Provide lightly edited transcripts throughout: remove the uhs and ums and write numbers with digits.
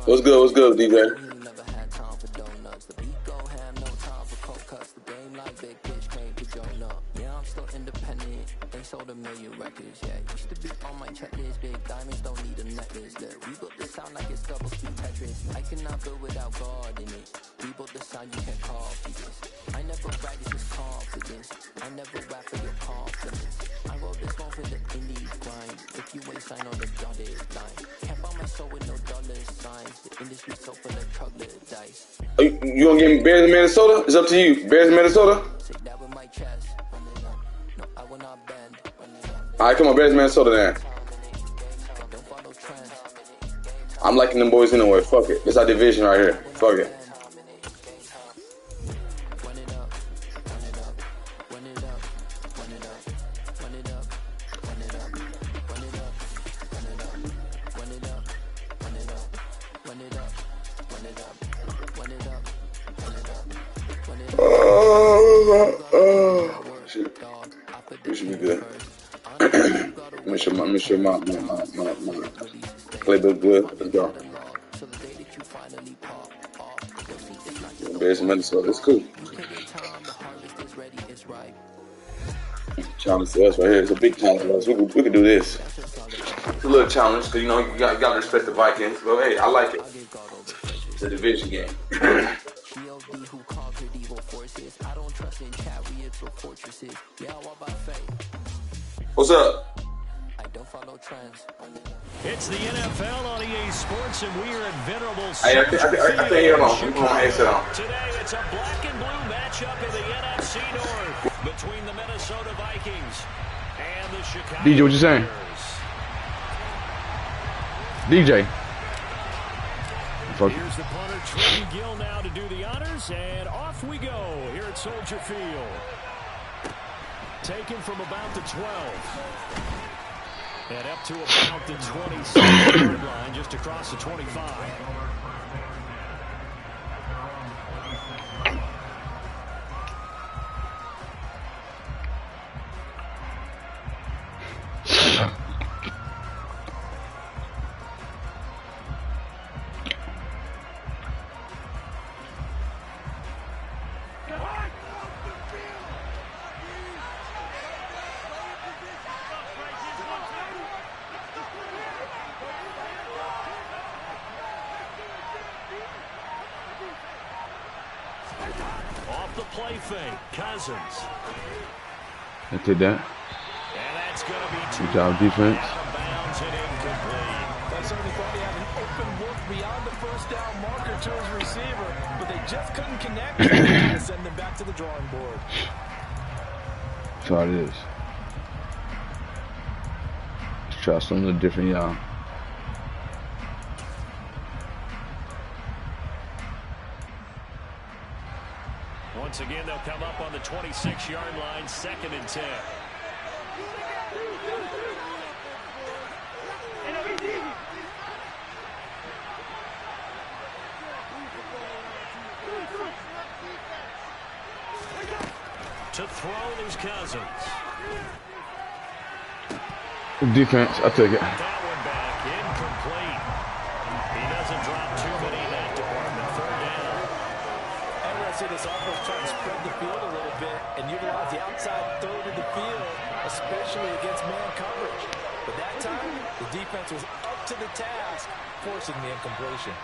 What's good? What's good, DJ? You gonna give me Bears in Minnesota? It's up to you. Bears in Minnesota? Alright, come on, Bears in Minnesota then. I'm liking them boys anyway. Fuck it. This our division right here. Fuck it. Shit. We should be good. Make sure my playbook good. Let's go. Bears in Minnesota. It's cool. Challenge to us right here. It's a big challenge to us. We can do this. It's a little challenge because you know you got to respect the Vikings. But hey, I like it. It's a division game. What's up? It's the NFL on EA Sports, and we are at Venerable. I can't hear them. Put my headset on. Today, it's a black and blue matchup in the NFC North between the Minnesota Vikings and the Chicago DJ, what you saying? DJ. Here's the punter, Trey Gill, now to do the honors, and off we go here at Soldier Field. Taken from about the 12. And up to about the 26-yard line, just across the 25. Off the play fake, Cousins. I did that. And that's going to be good job, defense. Out of bounds and incomplete. They certainly thought he had an open look beyond the first down marker to his receiver, but they just couldn't connect to send them back to the drawing board. That's how it is. Let's try something different, y'all. Once again, they'll come up on the 26-yard line, 2nd and 10. To throw is Cousins. Defense, I'll take it. That one back, incomplete. He doesn't drop too many in that department. 3rd down. And I see this offense trying to spread the field a little bit and utilize the outside third of the field, especially against man coverage. But that time, the defense was up to the task, forcing the incompletion.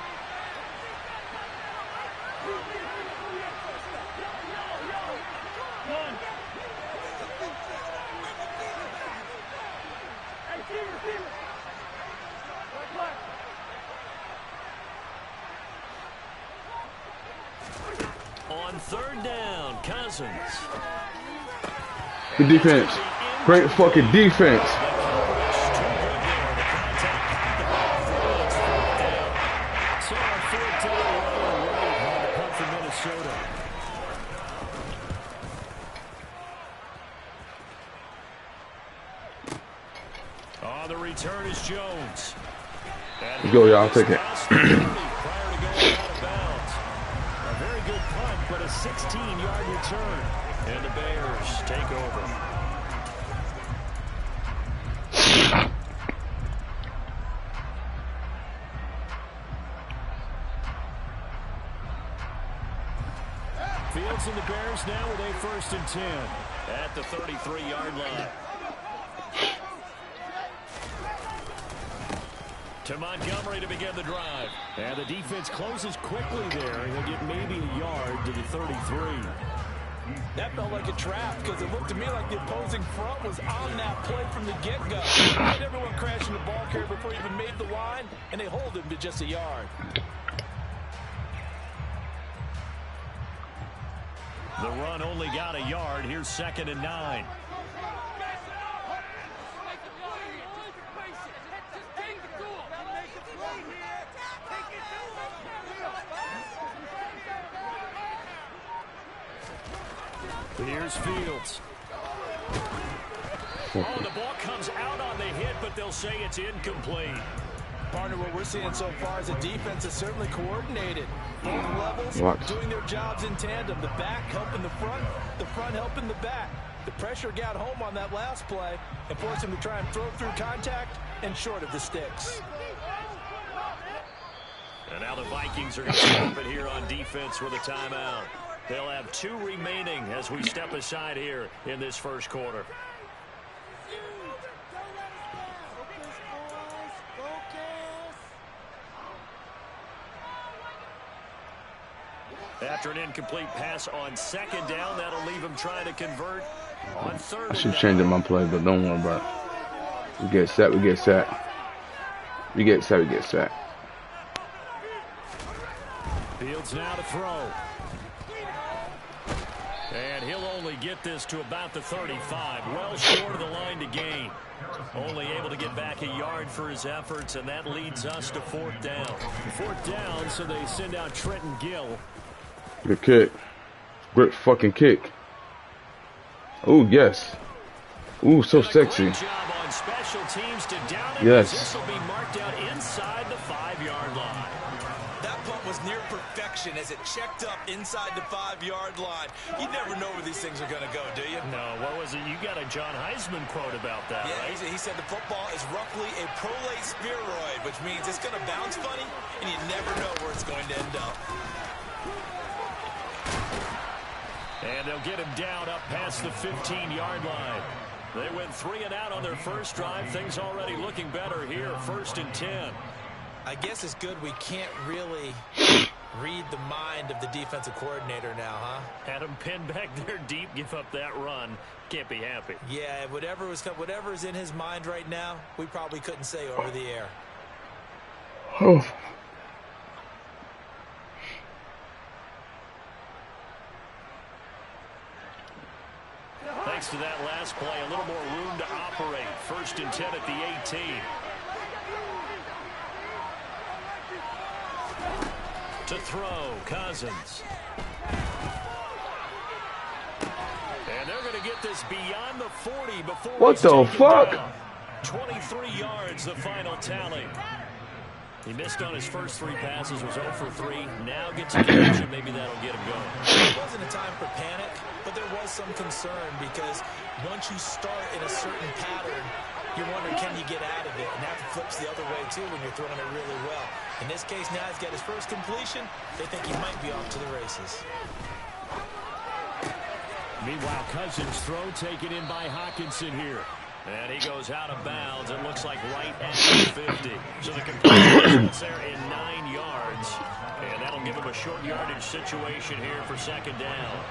On 3rd down, Cousins. Good defense. Great fucking defense. So on 4th down, the punt for Minnesota. On the return is Jones. Let's go, y'all. Take it. But a 16-yard return. And the Bears take over. Fields and the Bears now with a 1st and 10 at the 33-yard line. To Montgomery to begin the drive. And the defense closes quickly there. He'll get maybe a yard to the 33. That felt like a trap because it looked to me like the opposing front was on that play from the get-go. Had everyone crashing the ball carrier before he even made the line, and they hold him to just a yard. The run only got a yard. Here's 2nd and 9. Here's Fields. Oh, the ball comes out on the hit, but they'll say it's incomplete. Partner, what we're seeing so far is a defense that's certainly coordinated. Both levels doing their jobs in tandem. The back helping the front helping the back. The pressure got home on that last play and forced him to try and throw through contact and short of the sticks. And now the Vikings are going to stop it here on defense with a timeout. They'll have 2 remaining as we step aside here in this first quarter. After an incomplete pass on 2nd down, that'll leave him trying to convert on 3rd. I should change my play, but don't worry about it. We get set, we get set. We get set, we get set. Fields now to throw. And he'll only get this to about the 35. Well short of the line to gain. Only able to get back a yard for his efforts, and that leads us to 4th down. 4th down, so they send out Trenton Gill. Good kick. Great fucking kick. Oh, yes. Ooh, so sexy. Great job on special teams to down it. Yes. This will be marked out inside the 5-yard line. That punt was near perfection as it checked up inside the 5-yard line. You never know where these things are going to go, do you? No, what was it? You got a John Heisman quote about that, yeah, right? He said the football is roughly a prolate spheroid, which means it's going to bounce funny, and you never know where it's going to end up. And they'll get him down up past the 15-yard line. They went 3 and out on their first drive. Things already looking better here. 1st and 10. I guess it's good we can't really read the mind of the defensive coordinator now, huh? Had him pinned back there deep, give up that run. Can't be happy. Yeah, whatever's in his mind right now, we probably couldn't say over the air. Oh. Thanks to that last play, a little more room to operate. 1st and 10 at the 18. To throw, Cousins. And they're going to get this beyond the 40 before. What the fuck? 23 yards, the final tally. He missed on his first 3 passes, was 0 for 3. Now gets a catch, and maybe that'll get him going. It wasn't a time for panic, but there was some concern because once you start in a certain pattern, you're wondering, can you get out of it? And that flips the other way, too, when you're throwing it really well. In this case, now he's got his first completion. They think he might be off to the races. Meanwhile, Cousins' throw taken in by Hockenson here. And he goes out of bounds. It looks like right at the 50. So the completion is there in 9 yards. And that'll give him a short yardage situation here for 2nd down.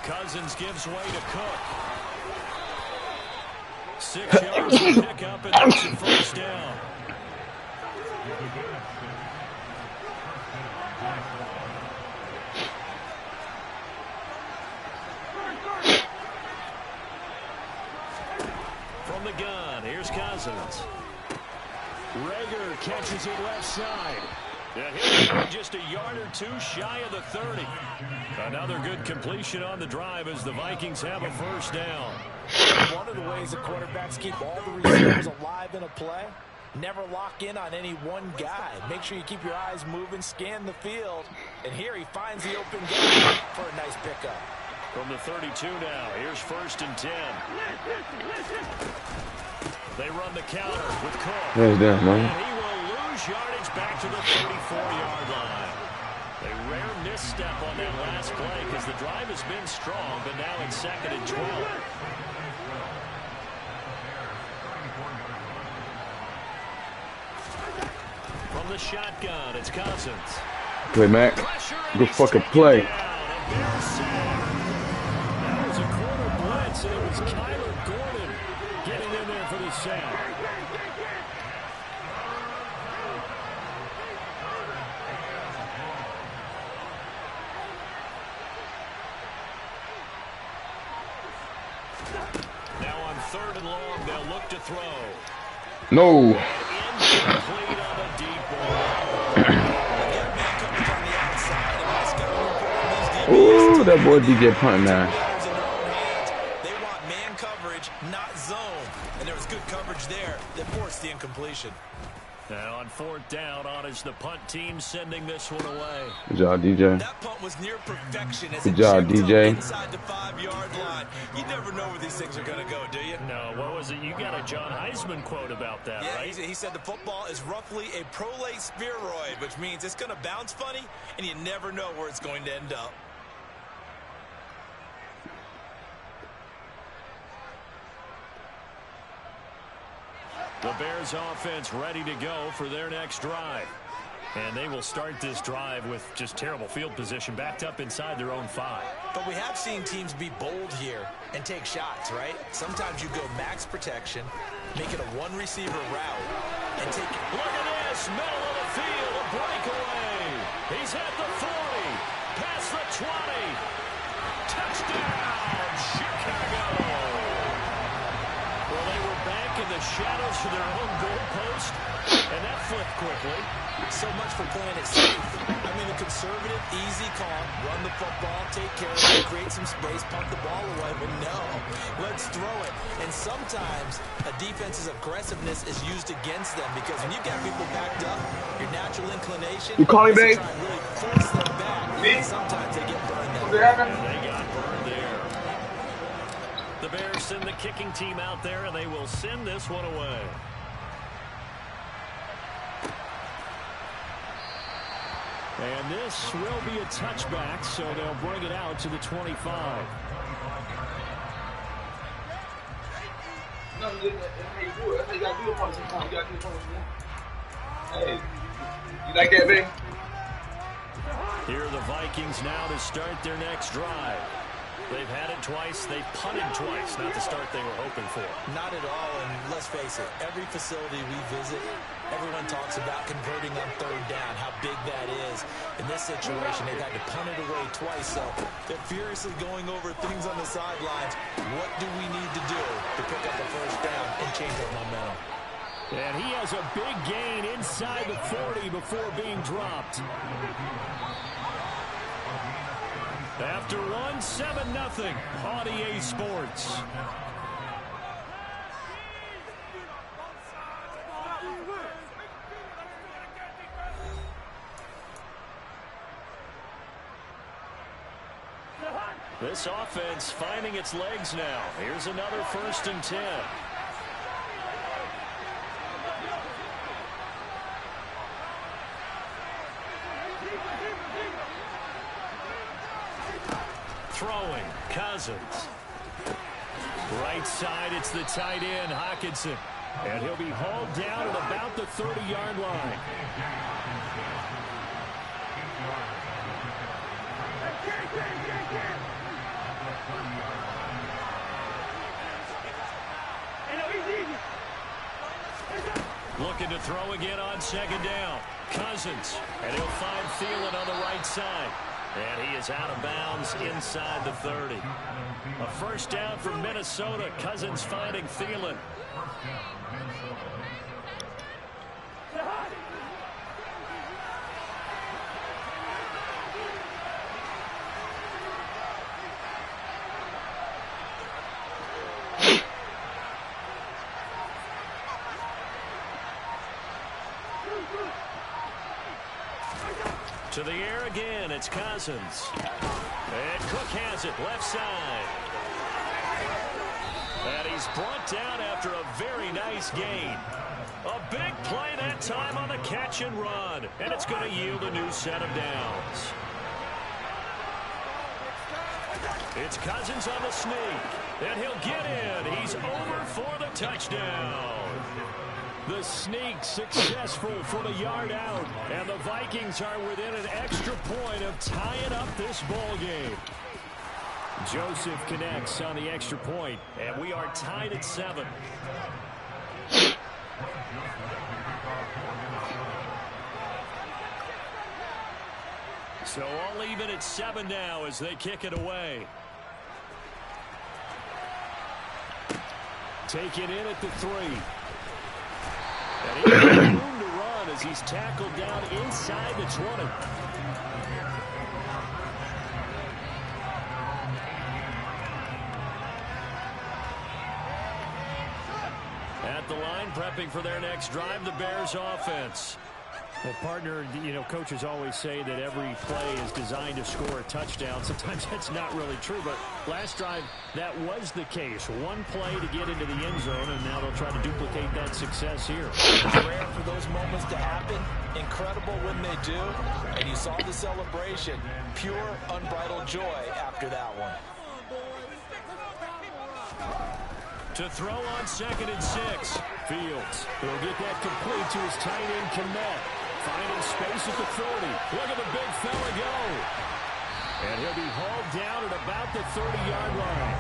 Cousins gives way to Cook. 6 yards to pick up, and that's a 1st down. From the gun, here's Cousins. Rager catches it left side. And he'll be just a yard or 2 shy of the 30. Another good completion on the drive as the Vikings have a 1st down. One of the ways the quarterbacks keep all the receivers alive in a play, never lock in on any one guy. Make sure you keep your eyes moving, scan the field. And here he finds the open guy for a nice pickup. From the 32 now, here's 1st and 10. They run the counter with Cook. Hands down, man. And he will lose yardage back to the 34-yard line. A rare misstep on that last play because the drive has been strong, but now it's 2nd and 12. From the shotgun, it's Cousins. Play, Mac. Good fucking play. That was a quarter blitz, and it was Kyler Gordon getting in there for the sack. Now on 3rd and long, they'll look to throw. No. Incomplete on a deep ball. Ooh, that boy DJ punt now. They want man coverage, not zone. And there was good coverage there that forced the incompletion. Now on 4th down, on is the punt team sending this one away. Good job, DJ. That punt was near perfection as Good job, DJ. Inside the 5-yard line. You never know where these things are going to go, do you? No, what was it? You got a John Heisman quote about that, yeah, right? He said the football is roughly a prolate spheroid, which means it's going to bounce funny, and you never know where it's going to end up. The Bears offense ready to go for their next drive. And they will start this drive with just terrible field position, backed up inside their own 5. But we have seen teams be bold here and take shots, right? Sometimes you go max protection, make it a one-receiver route, and take it. Look at this, middle of the field, a breakaway. He's at the 40, past the 20. Touchdown, Chicago. Well, they were back in the shadows for their own goalpost, and that flipped quickly. So much for playing it safe. I mean, a conservative, easy call, run the football, take care of it, create some space, punt the ball away, but no, let's throw it. And sometimes a defense's aggressiveness is used against them because when you've got people backed up, your natural inclination You call me, is to babe? try and really force them back. And sometimes they get burned that way. And they got burned there. The Bears send the kicking team out there, and they will send this one away. And this will be a touchback, so they'll bring it out to the 25. Hey, you like that, baby? Here are the Vikings now to start their next drive. They've had it twice. They've punted twice. Not the start they were hoping for. Not at all, and let's face it, every facility we visit, everyone talks about converting on 3rd down, how big that is. In this situation, they've had to punt it away twice, so they're furiously going over things on the sidelines. What do we need to do to pick up the 1st down and change our momentum? And he has a big gain inside the 40 before being dropped. After one, 7-0 on EA Sports. This offense finding its legs now. Here's another 1st and 10. Throwing, Cousins. Right side, it's the tight end, Hockenson. And he'll be hauled down at about the 30-yard line. Looking to throw again on 2nd down. Cousins, and he'll find Thielen on the right side. And he is out of bounds inside the 30. A 1st down from Minnesota. Cousins finding Thielen. To the air again, it's Cousins. And Cook has it, left side. And he's is brought down after a very nice gain. A big play that time on the catch and run, and it's going to yield a new set of downs. It's Cousins on the sneak, and he'll get in. He's over for the touchdown. The sneak successful for the yard out, and the Vikings are within an extra point of tying up this ball game. Joseph connects on the extra point, and we are tied at 7. So all even at 7 now as they kick it away. Taken in at the 3. And he has room to run as he's tackled down inside the 20. At the line, prepping for their next drive, the Bears offense. Well, partner, you know, coaches always say that every play is designed to score a touchdown. Sometimes that's not really true, but last drive, that was the case. One play to get into the end zone, and now they'll try to duplicate that success here. It's rare for those moments to happen. Incredible when they do. And you saw the celebration. Pure, unbridled joy after that one. To throw on 2nd and 6. Fields will get that complete to his tight end, Mack Med. Finding space at the 40. Look at the big fella go. And he'll be hauled down at about the 30-yard line.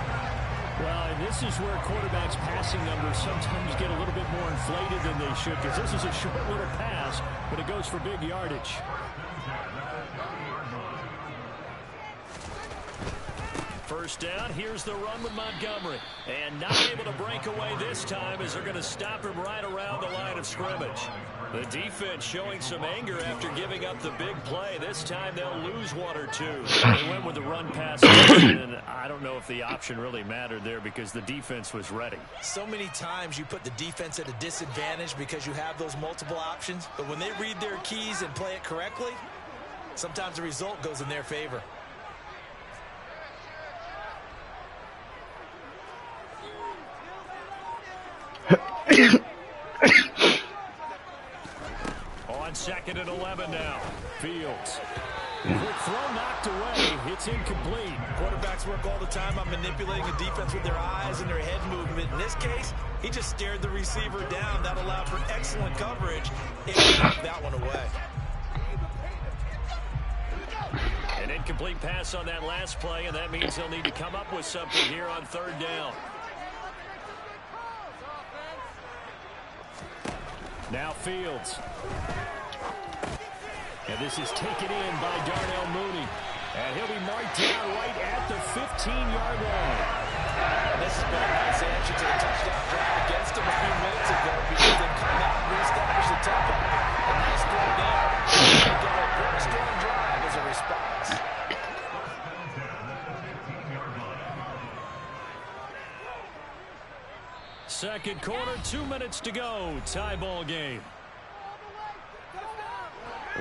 Well, and this is where quarterbacks' passing numbers sometimes get a little bit more inflated than they should, because this is a short little pass, but it goes for big yardage. First down, here's the run with Montgomery. And not able to break away this time as they're going to stop him right around the line of scrimmage. The defense showing some anger after giving up the big play. This time they'll lose 1 or 2. They went with the run pass, and I don't know if the option really mattered there because the defense was ready. So many times you put the defense at a disadvantage because you have those multiple options. But when they read their keys and play it correctly, sometimes the result goes in their favor. On 2nd and 11 now. Fields. Quick throw knocked away. It's incomplete. Quarterbacks work all the time on manipulating a defense with their eyes and their head movement. In this case, he just stared the receiver down. That allowed for excellent coverage. It knocked that one away. An incomplete pass on that last play, and that means they'll need to come up with something here on 3rd down. Now Fields. And this is taken in by Darnell Mooney. And he'll be marked down right at the 15-yard line. And this has been a nice answer to the touchdown drive against him a few minutes ago because they've come out and reestablished the tempo. A nice throw there. They get a very strong drive as a response. Second quarter, 2 minutes to go. Tie ball game.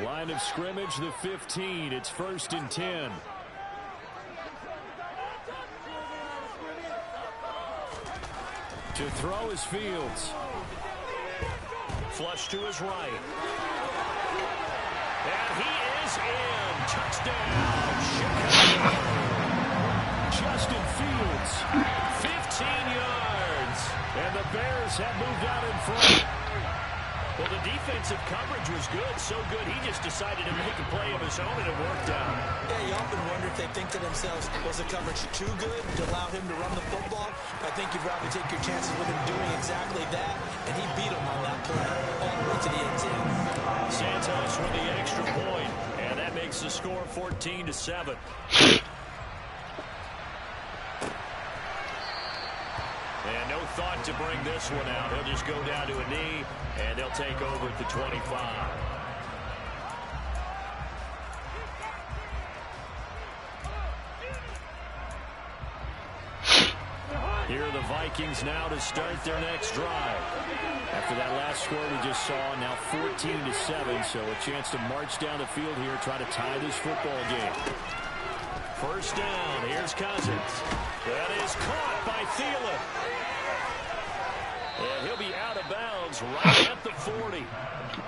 Line of scrimmage, the 15. It's 1st and 10. To throw is Fields. Flush to his right. And he is in. Touchdown, Chicago. Justin Fields, 15 yards. And the Bears have moved out in front. Well, the defensive coverage was good, so good he just decided to make a play of his own, and it worked out. Yeah, you often wonder if they think to themselves, was the coverage too good to allow him to run the football? I think you'd rather take your chances with him doing exactly that, and he beat him on that play all the way to the end zone. Santos with the extra point, and that makes the score 14-7. And no thought to bring this one out. He'll just go down to a knee, and they'll take over at the 25. Here are the Vikings now to start their next drive. After that last score we just saw, now 14-7, so a chance to march down the field here, try to tie this football game. First down, here's Cousins. That is caught by Thielen. And he'll be out of bounds right at the 40.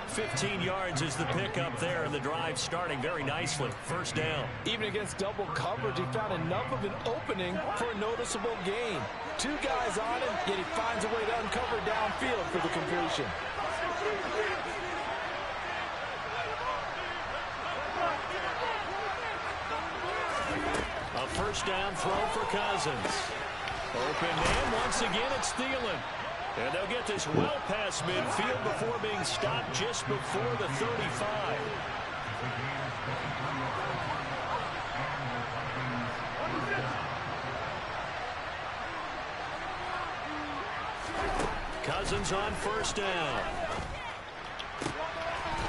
15 yards is the pickup there, and the drive starting very nicely. First down. Even against double coverage, he found enough of an opening for a noticeable gain. 2 guys on him, yet he finds a way to uncover downfield for the completion. A first down throw for Cousins. Open man, once again it's Thielen. And they'll get this well past midfield before being stopped just before the 35. Cousins on first down.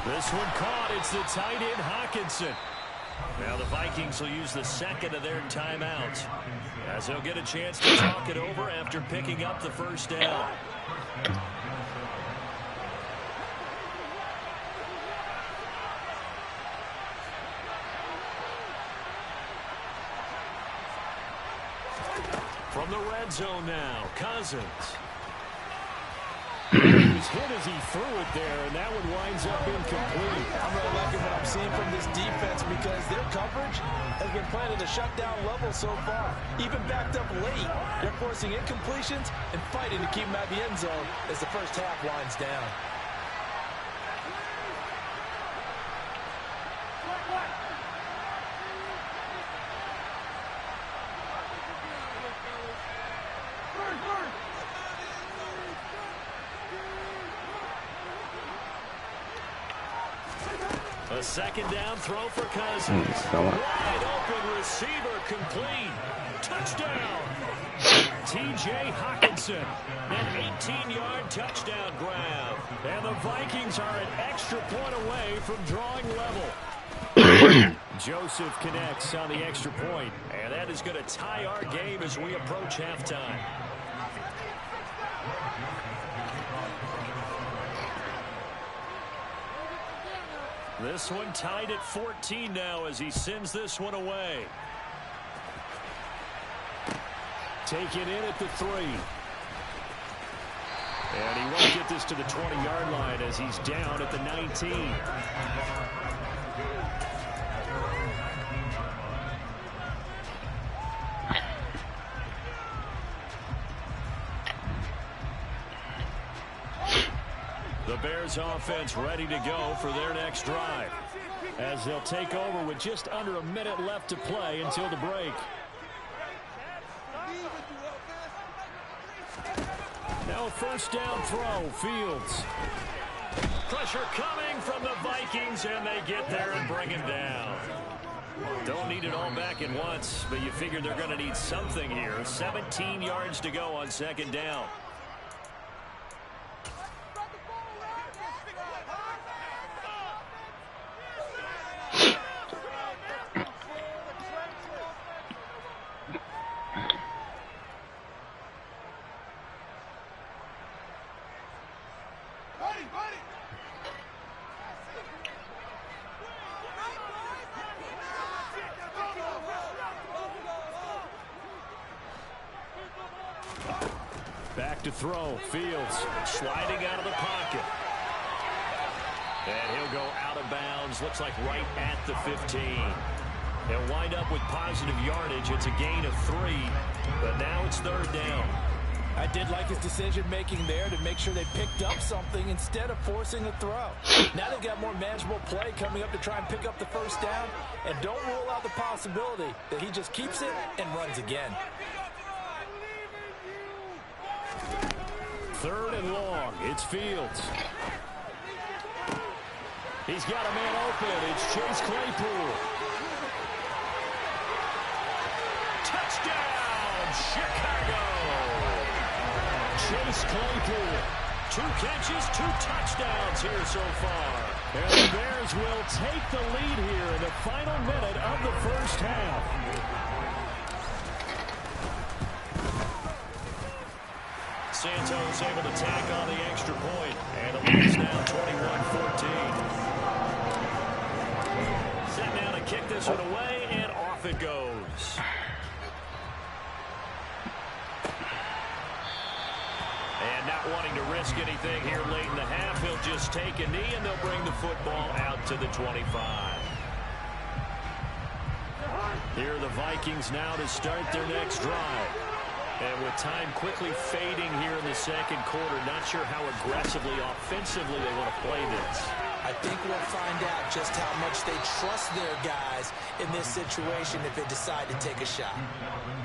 This one caught. It's the tight end Hawkinson. Now the Vikings will use the second of their timeouts, as they'll get a chance to talk it over after picking up the first down. From the red zone now, Cousins. He was hit as he threw it there, and that one winds up incomplete. I'm really liking what I'm seeing from this defense because their coverage has been playing at a shutdown level so far. Even backed up late, they're forcing incompletions and fighting to keep them out of the end zone as the first half winds down. A second down throw for Cousins. Wide open receiver complete. Touchdown. T.J. Hawkinson. An 18-yard touchdown grab. And the Vikings are an extra point away from drawing level. Joseph connects on the extra point. And that is going to tie our game as we approach halftime. This one tied at 14 now as he sends this one away. Taken in at the 3. And he won't get this to the 20-yard line as he's down at the 19. The Bears offense ready to go for their next drive, as they'll take over with just under a minute left to play until the break. Now a first down throw, Fields. Pressure coming from the Vikings, and they get there and bring him down. Don't need it all back at once, but you figure they're going to need something here. 17 yards to go on second down. Back to throw, Fields Sliding out of the pocket. And he'll go out of bounds, looks like right at the 15. They'll wind up with positive yardage. It's a gain of 3, but now it's third down. I did like his decision-making there to make sure they picked up something instead of forcing a throw. Now they've got more manageable play coming up to try and pick up the first down, and don't rule out the possibility that he just keeps it and runs again. Third and long. It's Fields. He's got a man open. It's Chase Claypool. Touchdown, Chicago! Chase Claypool. 2 catches, 2 touchdowns here so far. And the Bears will take the lead here in the final minute of the first half. Santos able to tack on the extra point, and it leads now 21-14. Set now to kick this one away, and off it goes. And And not wanting to risk anything here late in the half, he'll just take a knee, and they'll bring the football out to the 25. Here are the Vikings now to start their next drive. And with time quickly fading here in the second quarter, not sure how aggressively, offensively they want to play this. I think we'll find out just how much they trust their guys in this situation if they decide to take a shot.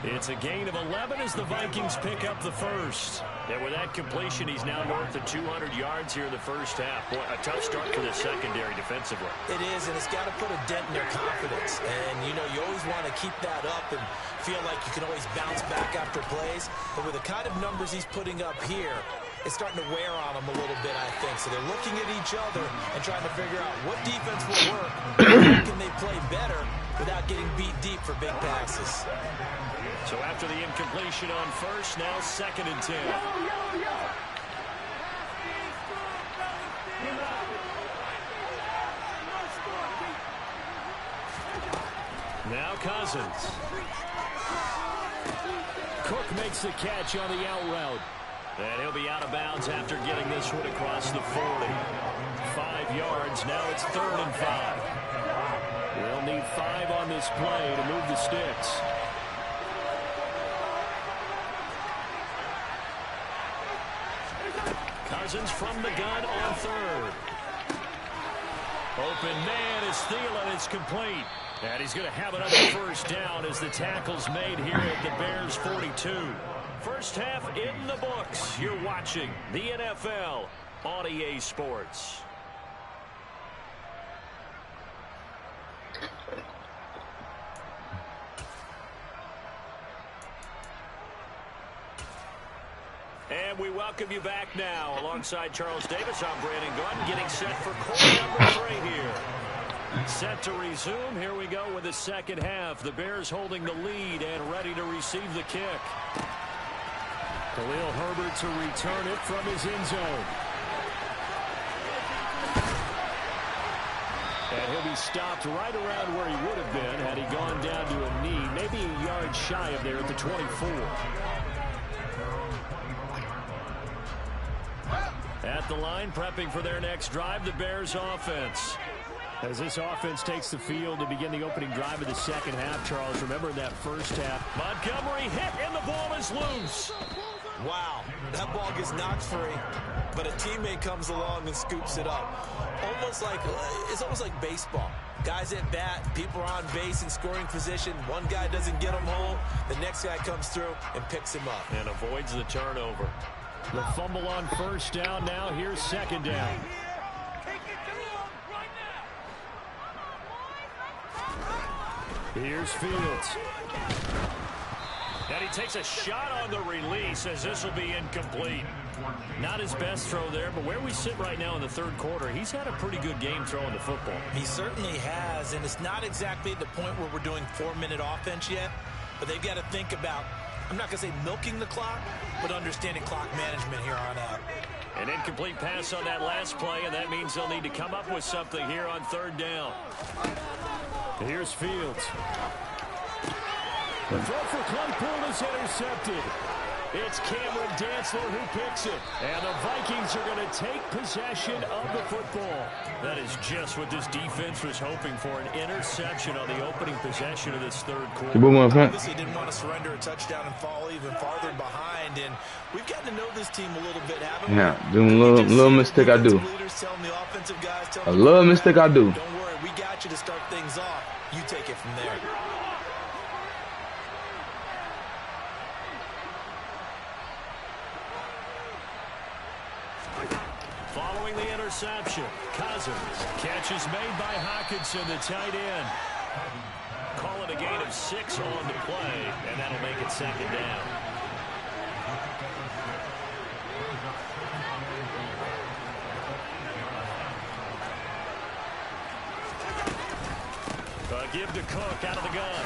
It's a gain of 11 as the Vikings pick up the first. And with that completion, he's now north of 200 yards here in the first half. Boy, a tough start for the secondary defensively. It is, and it's got to put a dent in their confidence. And, you know, you always want to keep that up and feel like you can always bounce back after plays. But with the kind of numbers he's putting up here, it's starting to wear on them a little bit, I think. So they're looking at each other and trying to figure out what defense will work, how can they play better without getting beat deep for big passes. So after the incompletion on first, now 2nd and 10. Now Cousins. Cook makes the catch on the out route. And he'll be out of bounds after getting this one across the 40. 5 yards. Now it's 3rd and 5. They'll need 5 on this play to move the sticks. Cousins from the gun on 3rd. Open man is Thielen. It's complete. And he's going to have another first down as the tackle's made here at the Bears 42. First half in the books. You're watching the NFL on EA Sports. And we welcome you back now. Alongside Charles Davis, I'm Brandon Gordon, getting set for quarter number 3 here. Set to resume. Here we go with the second half. The Bears holding the lead and ready to receive the kick. Khalil Herbert to return it from his end zone. And he'll be stopped right around where he would have been had he gone down to a knee, maybe a yard shy of there at the 24. At the line, prepping for their next drive, the Bears offense. As this offense takes the field to begin the opening drive of the second half, Charles, remember that first half. Montgomery hit, and the ball is loose. Wow, that ball gets knocked free, but a teammate comes along and scoops it up. It's almost like baseball. Guys at bat, people are on base in scoring position. One guy doesn't get him home. The next guy comes through and picks him up. And avoids the turnover. The fumble on first down. Now here's second down. Here's Fields. And he takes a shot on the release as this will be incomplete. Not his best throw there, but where we sit right now in the third quarter, he's had a pretty good game throwing the football. He certainly has, and it's not exactly the point where we're doing 4-minute offense yet, but they've got to think about, I'm not going to say milking the clock, but understanding clock management here on out. An incomplete pass on that last play, and that means they'll need to come up with something here on third down. Here's Fields. The throw for Claypool is intercepted. It's Cameron Dantzler who picks it. And the Vikings are going to take possession of the football. That is just what this defense was hoping for, an interception on the opening possession of this third quarter. Obviously didn't want to surrender a touchdown and fall even farther behind. And we've gotten to know this team a little bit, haven't we? Yeah, doing a little mistake I do. A little mistake I do. Don't worry, we got you to start things off. You take it from there. Following the interception, Cousins. Catch is made by Hockenson, the tight end. Call it a gain of 6 on the play, and that'll make it second down. Give to Cook out of the gun.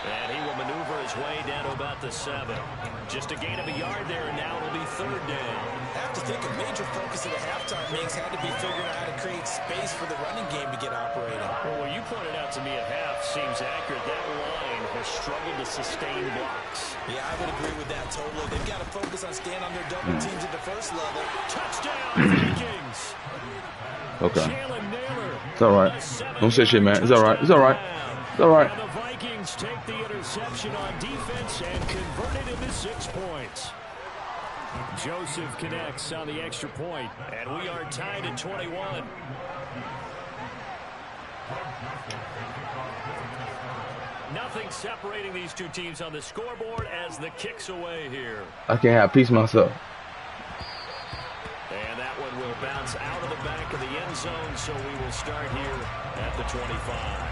And he will maneuver his way down to about the 7. Just a gain of a yard there, and now it'll be third down. I have to think a major focus of the halftime meetings had to be figuring out how to create space for the running game to get operating. Well, you pointed out to me at half, seems accurate. That line has struggled to sustain blocks. Yeah, I would agree with that totally. They've got to focus on staying on their double teams at the first level. Touchdown, Vikings. Okay. It's all right. Don't say shit, man. It's all right. It's all right. It's all right. And the Vikings take the interception on defense and convert it into 6 points. Joseph connects on the extra point, and we are tied at 21. Nothing separating these two teams on the scoreboard as the kick's away here. I can't have peace myself. And that one will bounce out of the back of the end zone, so we will start here at the 25.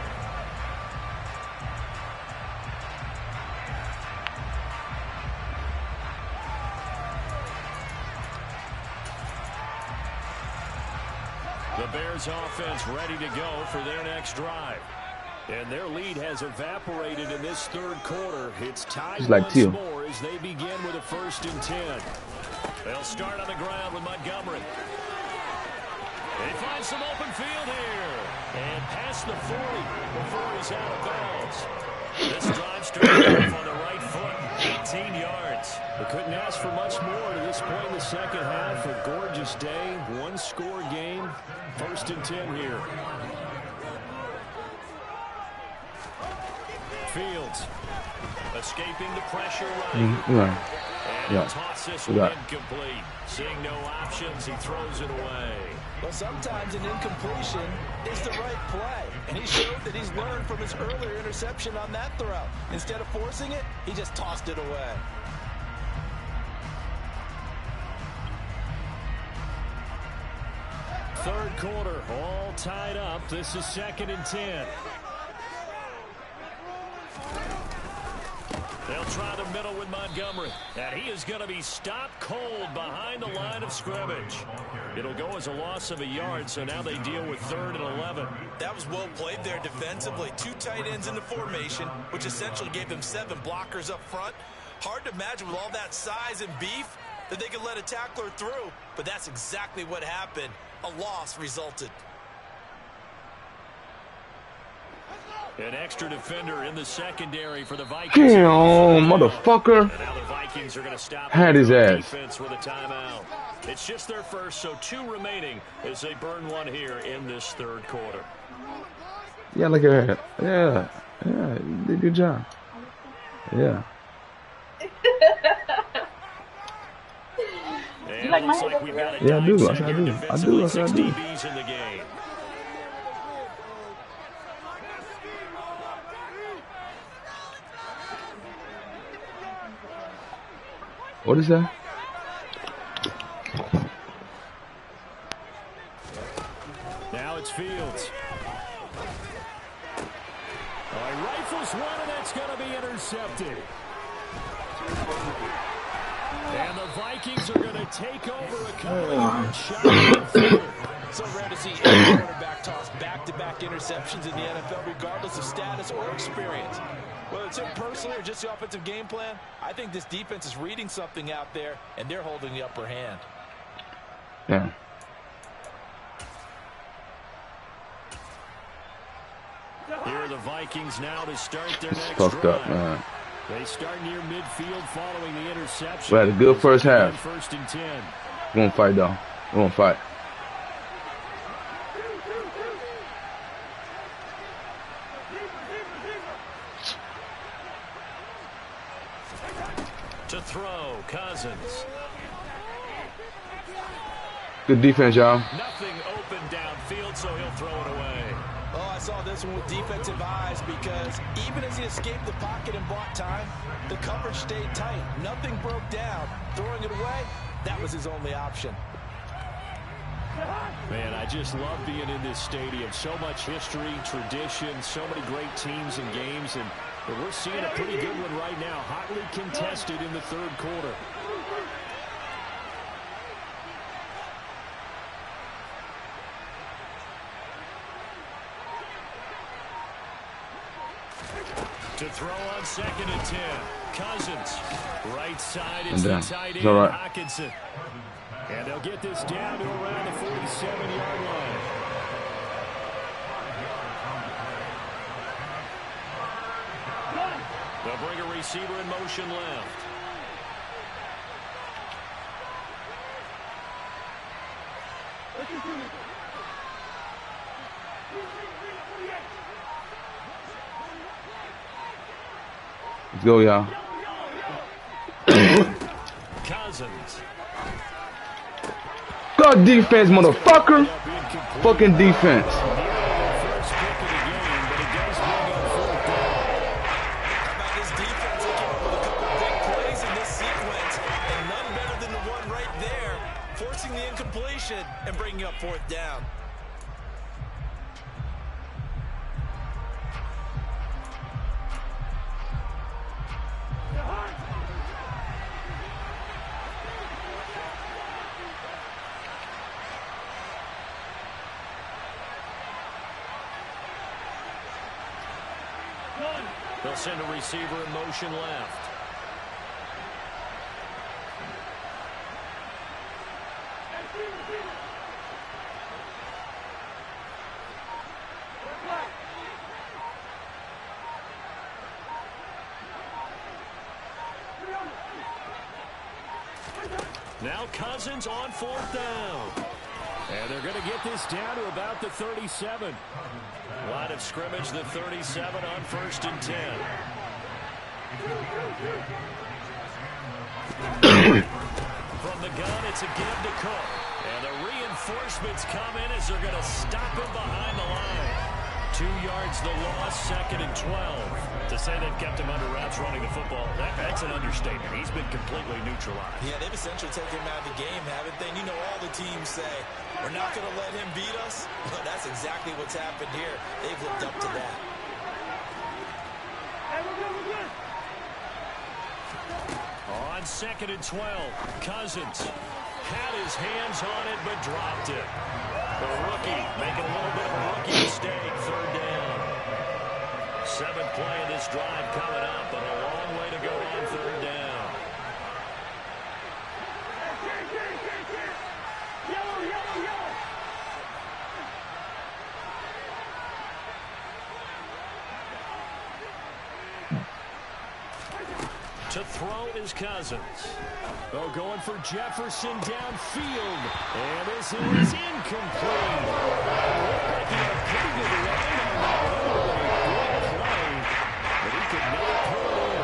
The Bears offense ready to go for their next drive. And their lead has evaporated in this third quarter. It's tied like once more as they begin with a 1st and 10. They'll start on the ground with Montgomery. They find some open field here. And past the 40 before he's out of bounds. This drive started off on the right foot. 18 yards. They couldn't ask for much more to this point in the second half. A gorgeous day. 1-score game. 1st and 10 here. Fields escaping the pressure right. And toss this one incomplete. Seeing no options, he throws it away. Well, sometimes an incompletion is the right play. And he showed that he's learned from his earlier interception on that throw. Instead of forcing it, he just tossed it away. Third quarter, all tied up. This is 2nd and 10. They'll try the middle with Montgomery. And he is going to be stopped cold behind the line of scrimmage. It'll go as a loss of a yard, so now they deal with 3rd and 11. That was well played there defensively. 2 tight ends in the formation, which essentially gave them 7 blockers up front. Hard to imagine with all that size and beef that they could let a tackler through. But that's exactly what happened. A loss resulted. An extra defender in the secondary for the Vikings. Damn, motherfucker. And now the Vikings are going to stop had his ass. Defense with a timeout. It's just their first, so 2 remaining as they burn one here in this third quarter. Yeah, look at that. Yeah, you did a good job. Yeah. And it looks like we've got a Yeah, I do. dime I set do. here I do. defensively, I 6 do. DBs in the game. What is that? Now it's Fields. Oh, he rifles one, and that's going to be intercepted. And the Vikings are going to take over a couple of shots. So rare to see any quarterback toss back-to-back interceptions in the NFL, regardless of status or experience. Whether it's him personally or just the offensive game plan, I think this defense is reading something out there, and they're holding the upper hand. Yeah. Here are the Vikings now to start their next Fucked drive. up, man. They start near midfield following the interception. We had a good first half. 1st and 10. We're gonna fight though. We're gonna fight. To throw, Cousins. Good defense, y'all. Nothing open downfield, so he'll throw it away. Oh, I saw this one with defensive eyes because even as he escaped the pocket and bought time, the coverage stayed tight. Nothing broke down. Throwing it away, that was his only option. Man, I just love being in this stadium. So much history, tradition, so many great teams and games, and we're seeing a pretty good one right now. Hotly contested in the third quarter. To throw on 2nd and 10. Cousins. Right side is the tight end, right. Hockenson. And they'll get this down to around the 47-yard line. receiver in motion left. Let's go, y'all. Cousins. God defense, motherfucker. Fucking defense. And bringing up fourth down. They'll send a receiver in motion left. Now Cousins on fourth down. And they're going to get this down to about the 37. Line of scrimmage, the 37 on 1st and 10. From the gun, it's a give to Cook. And the reinforcements come in as they're going to stop him behind the line. 2 yards the loss, 2nd and 12. To say they've kept him under wraps running the football, that's an understatement. He's been completely neutralized. Yeah, they've essentially taken him out of the game, haven't they? You know, all the teams say, we're not going to let him beat us. Well, that's exactly what's happened here. They've lived up to that. On 2nd and 12, Cousins had his hands on it but dropped it. The rookie making a little bit of a rookie mistake, 3rd down. 7th play of this drive coming up, but a long way to go on 3rd down. To throw is Cousins. Oh, going for Jefferson downfield. And this is incomplete. Looked like he had a pretty good line on that. Good play, but he could not pull it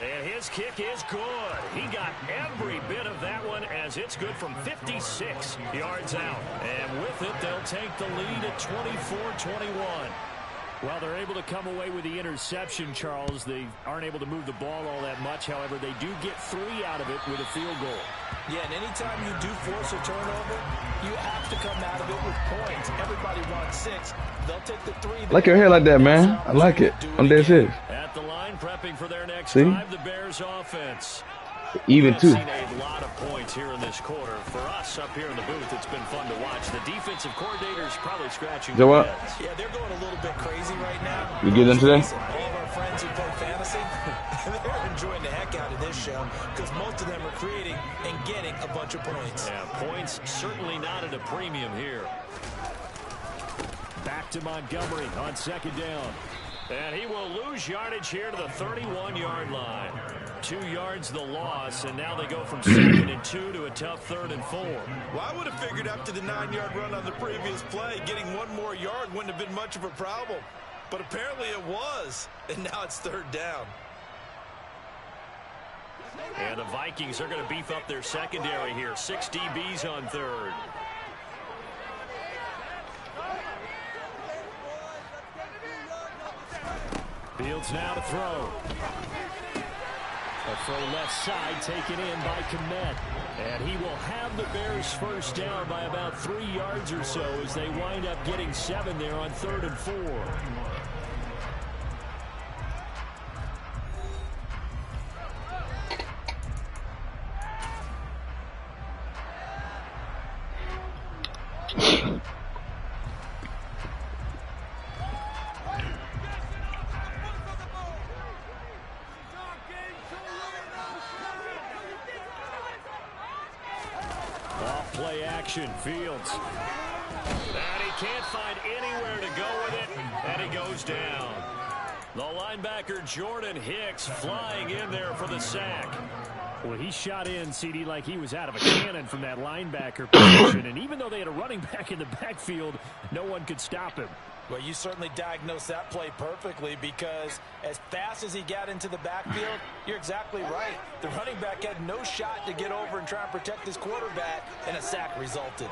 in. And his kick is good. He got every bit of that one as it's good from 56 yards out. And with it, they'll take the lead at 24-21. Well, they're able to come away with the interception, Charles. They aren't able to move the ball all that much. However, they do get 3 out of it with a field goal. Yeah, and anytime you do force a turnover, you have to come out of it with points. Everybody wants 6. They'll take the 3. I like your hair like that, man. I like it. I'm dead serious. At the line, prepping for their next See? drive, the Bears offense. Even too. We've seen a lot of points here in this quarter. For us up here in the booth, it's been fun to watch. The defensive coordinator's probably scratching their what? heads. Yeah, they're going a little bit crazy right now. You get them today? All of our friends who play fantasy, they're enjoying the heck out of this show because most of them are creating and getting a bunch of points. Yeah, points certainly not at a premium here. Back to Montgomery on 2nd down. And he will lose yardage here to the 31-yard line. 2 yards the loss, and now they go from 2nd and 2 to a tough 3rd and 4. Well, I would have figured after the 9-yard run on the previous play, getting 1 more yard wouldn't have been much of a problem. But apparently it was, and now it's 3rd down. And the Vikings are going to beef up their secondary here. 6 DBs on 3rd. Fields now to throw. A throw left side taken in by Mack Med. And he will have the Bears first down by about 3 yards or so as they wind up getting 7 there on 3rd and 4. Fields And he can't find anywhere to go with it, and he goes down. The linebacker Jordan Hicks flying in there for the sack. Well, he shot in, CD, like he was out of a cannon from that linebacker position. And even though they had a running back in the backfield, no one could stop him. Well, you certainly diagnosed that play perfectly, because as fast as he got into the backfield, you're exactly right. The running back had no shot to get over and try and protect his quarterback, and a sack resulted.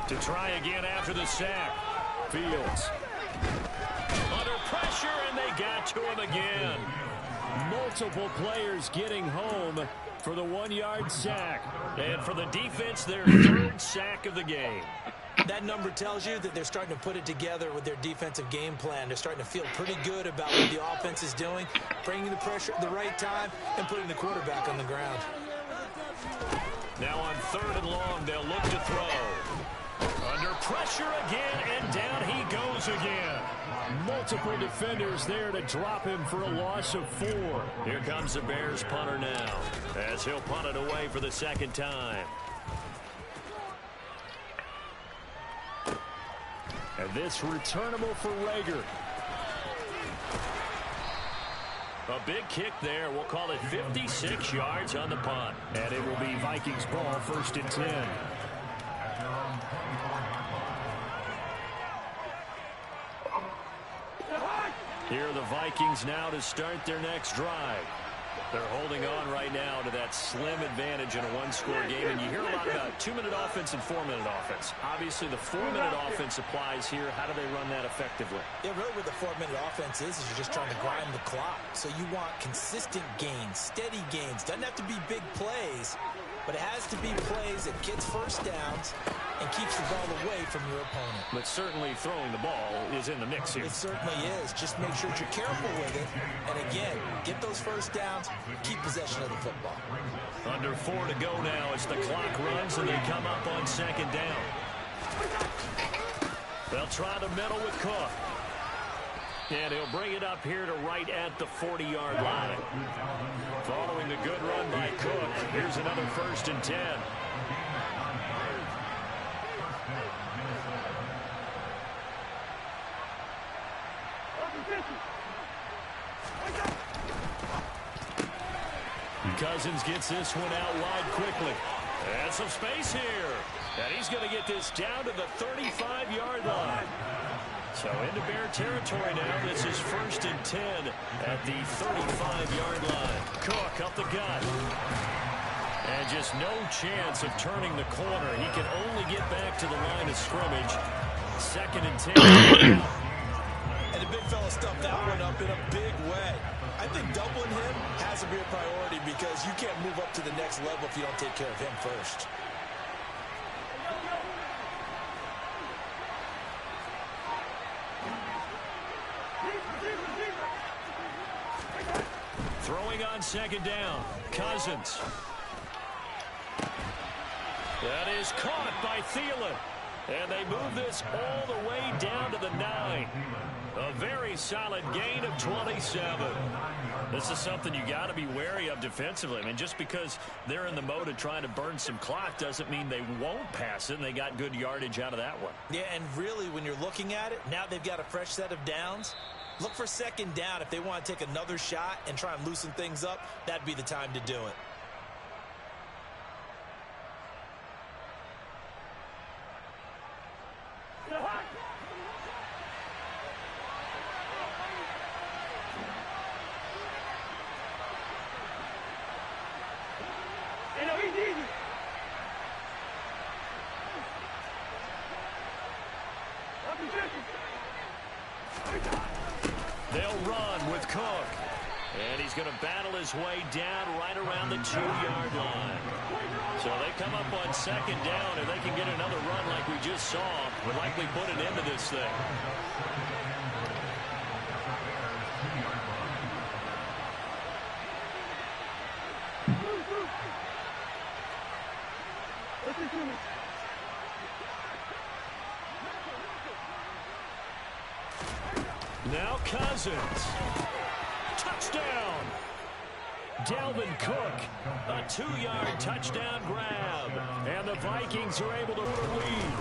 To try again after the sack. Fields. Under pressure, and they got to him again. Multiple players getting home for the 1-yard sack. And for the defense, their third sack of the game. That number tells you that they're starting to put it together with their defensive game plan. They're starting to feel pretty good about what the offense is doing, bringing the pressure at the right time, and putting the quarterback on the ground. Now on 3rd and long, they'll look to throw. Under pressure again, and down he goes again. Multiple defenders there to drop him for a loss of 4. Here comes the Bears punter now, as he'll punt it away for the second time. And this returnable for Rager. A big kick there. We'll call it 56 yards on the punt. And it will be Vikings ball, 1st and 10. Here are the Vikings now to start their next drive. They're holding on right now to that slim advantage in a 1-score game. And you hear a lot about 2-minute offense and 4-minute offense. Obviously, the 4-minute offense applies here. How do they run that effectively? Yeah, really what the 4-minute offense is you're just trying to grind the clock. So you want consistent gains, steady gains. Doesn't have to be big plays, but it has to be plays that gets first downs and keeps the ball away from your opponent. But certainly throwing the ball is in the mix here. It certainly is. Just make sure that you're careful with it. And again, get those first downs, keep possession of the football. Under 4 to go now as the clock runs and they come up on 2nd down. They'll try the middle with Cook. And he'll bring it up here to right at the 40-yard line. Following the good run by Cook, here's another 1st and 10. Cousins gets this one out wide quickly. And some space here. And he's going to get this down to the 35-yard line. So into Bear territory now. This is 1st and 10 at the 35-yard line. Cook up the gut. And just no chance of turning the corner. He can only get back to the line of scrimmage. 2nd and 10. And the big fella stuffed that one up in a big way. I think doubling him has to be a priority, because you can't move up to the next level if you don't take care of him first. Throwing on 2nd down. Cousins. That is caught by Thielen. And they move this all the way down to the 9. A very solid gain of 27. This is something you got to be wary of defensively. I mean, just because they're in the mode of trying to burn some clock doesn't mean they won't pass it, and they got good yardage out of that one. Yeah, and really, when you're looking at it, now they've got a fresh set of downs. Look for 2nd down. If they want to take another shot and try and loosen things up, that'd be the time to do it. They'll run with Cook. And he's going to battle his way down right around the 2-yard line. So they come up on 2nd down. If they can get another run like we just saw, we'll likely put an end to this thing. Now Cousins. Touchdown. Dalvin Cook, a 2-yard touchdown grab. And the Vikings are able to lead.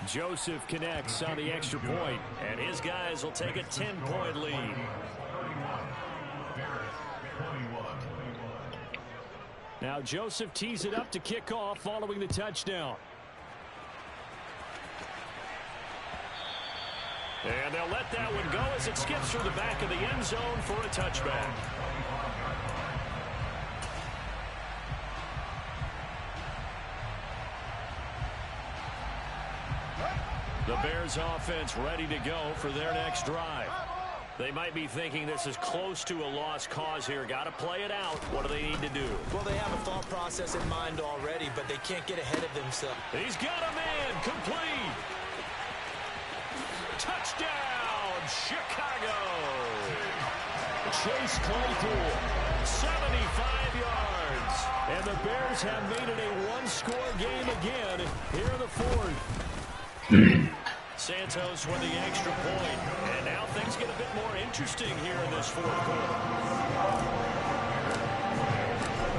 Joseph connects on the extra point, and his guys will take a 10-point lead. Now Joseph tees it up to kick off following the touchdown. And they'll let that one go as it skips through the back of the end zone for a touchback. The Bears offense ready to go for their next drive. They might be thinking this is close to a lost cause here. Got to play it out. What do they need to do? Well, they have a thought process in mind already, but they can't get ahead of themselves. He's got a man. Complete. Touchdown, Chicago. Chase Claypool, 75 yards. And the Bears have made it a one-score game again here in the fourth. Santos with the extra point. And now things get a bit more interesting here in this fourth quarter.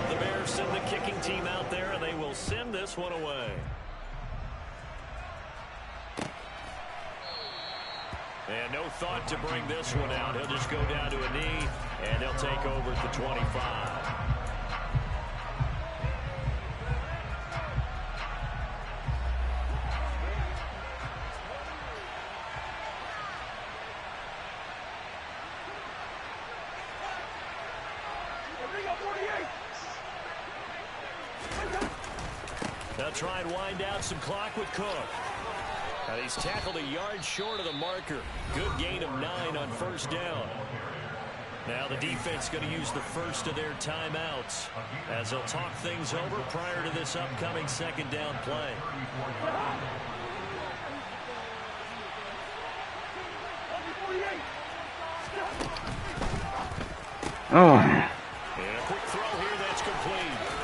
The Bears send the kicking team out there, and they will send this one away. And no thought to bring this one out. He'll just go down to a knee, and he'll take over at the 25. They'll try and wind out some clock with Cook. And he's tackled a yard short of the marker. Good gain of 9 on first down. Now the defense going to use the first of their timeouts as they'll talk things over prior to this upcoming second down play. Oh. And a quick throw here that's complete.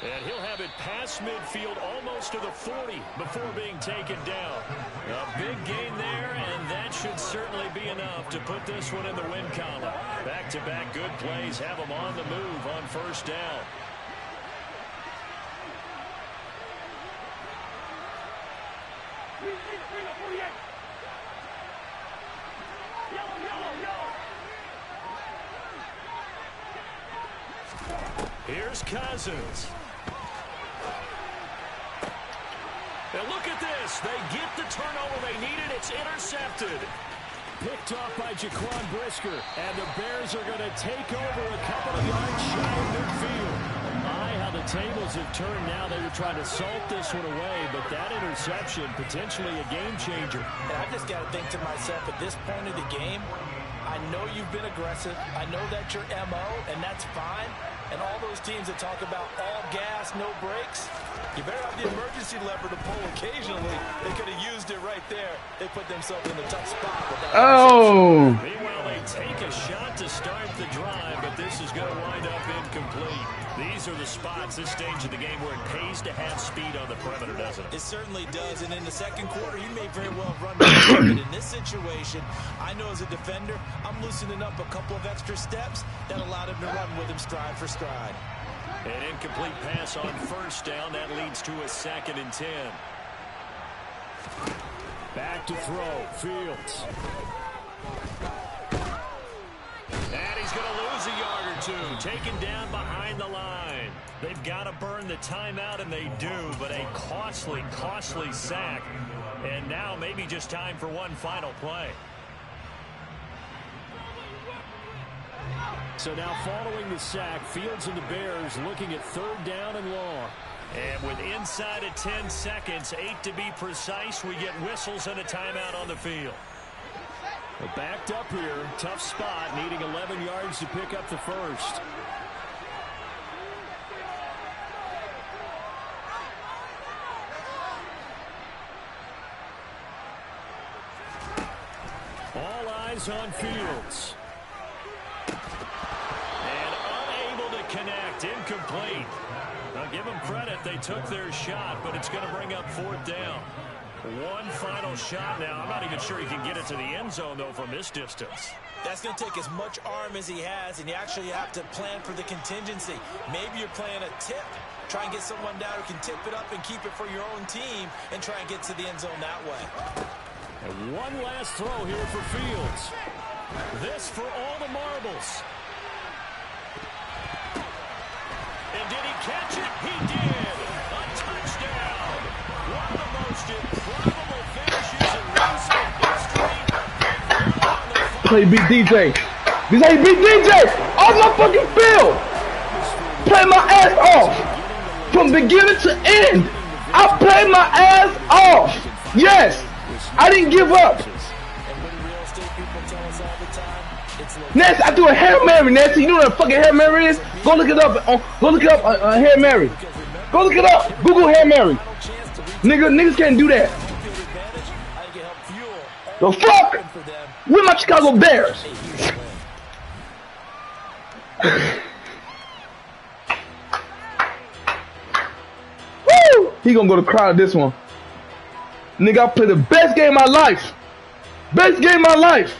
And he'll have it past midfield almost to the 40 before being taken down. A big gain there, and that should certainly be enough to put this one in the win column. Back-to-back good plays have them on the move on first down. Here's Cousins. And look at this. They get the turnover they needed. It's intercepted. Picked off by Jaquan Brisker. And the Bears are going to take over a couple of yards shy of midfield. My, how the tables have turned now. They were trying to salt this one away, but that interception, potentially a game changer. And I just got to think to myself, at this point of the game, I know you've been aggressive. I know that's your MO, and that's fine. And all those teams that talk about all gas, no brakes, you better have the emergency lever to pull occasionally. They could have used it right there. They put themselves in a tough spot with that. Oh. Meanwhile, they take a shot to start the drive, but this is going to wind up incomplete. These are the spots, this stage of the game, where it pays to have speed on the perimeter, doesn't it? It certainly does, and in the second quarter, he may very well run but in this situation, I know as a defender, I'm loosening up a couple of extra steps that allowed him to run with him stride for stride. An incomplete pass on first down. That leads to a 2nd and 10. Back to throw. Fields. And he's going to lose a yard or two. Taken down behind the line. They've got to burn the timeout, and they do, but a costly, costly sack. And now maybe just time for one final play. So now following the sack, Fields and the Bears looking at 3rd down and long. And with inside of 10 seconds, 8 to be precise, we get whistles and a timeout on the field. But backed up here, tough spot, needing 11 yards to pick up the first. All eyes on Fields. Connect, incomplete. Now give them credit, they took their shot, but it's going to bring up 4th down. One final shot now. I'm not even sure he can get it to the end zone, though, from this distance. That's going to take as much arm as he has, and you actually have to plan for the contingency. Maybe you're playing a tip. Try and get someone down who can tip it up and keep it for your own team and try and get to the end zone that way. And one last throw here for Fields. This for all the marbles. And did he catch it? He did. A touchdown. One of the most improbable finishes in recent history. That's how you beat DJ. This is how you beat DJ. On my fucking field. Play my ass off. From beginning to end. I played my ass off. Yes. I didn't give up. Nancy, I threw a Hail Mary, Nancy. You know what a fucking Hail Mary is? Go look it up. Go look it up. Hail Mary. Go look it up. Google Hail Mary. Niggas can't do that. The fuck? With my Chicago Bears. Woo! He gonna go to cry to this one. Nigga, I played the best game of my life. Best game of my life.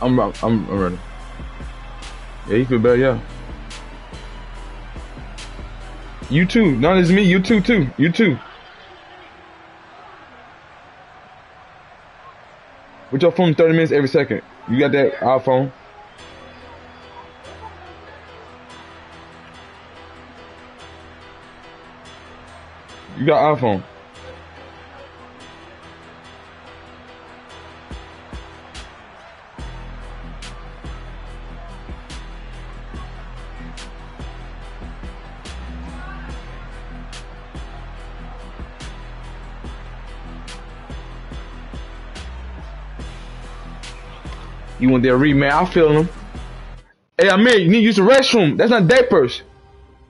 I'm ready. Yeah, you feel better, yeah. You too. Not as me, you too. You too. With your phone 30 minutes every second. You got that iPhone. You got iPhone. You want that rematch? I feel him. Hey, Amir, you need to use the restroom. That's not diapers.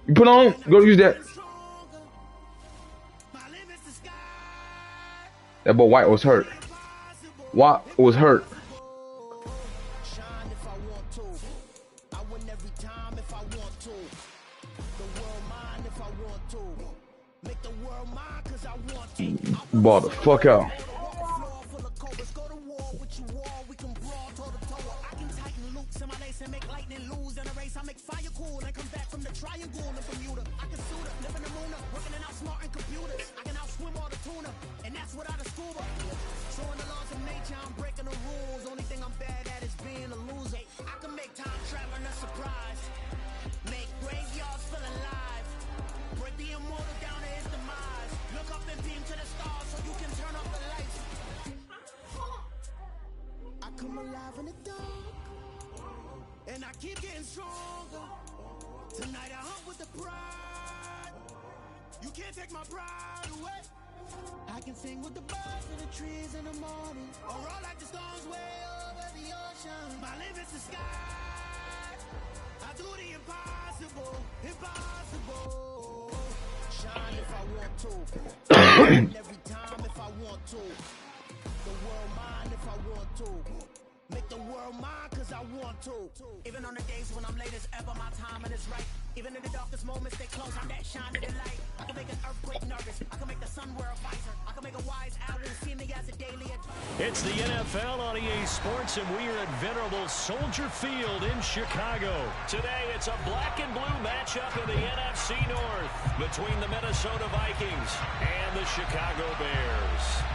You put on, go use that. That boy White was hurt. White was hurt. Ball the fuck out. Tonight I hunt with the pride. You can't take my pride away. I can sing with the birds in the trees in the morning, or roll like the storms way over the ocean. My limit's the sky. I do the impossible, impossible. Shine if I want to. Every time if I want to. The world mine if I want to. Make the world mine cause I want to. Even on the days when I'm late as ever, my timing is right. Even in the darkest moments, they close, I'm that shining light. I can make an earthquake nervous. I can make the sun wear a visor. I can make a wise owl see me as a daily. It's the NFL on EA Sports, and we are at venerable Soldier Field in Chicago. Today, it's a black and blue matchup in the NFC North between the Minnesota Vikings and the Chicago Bears.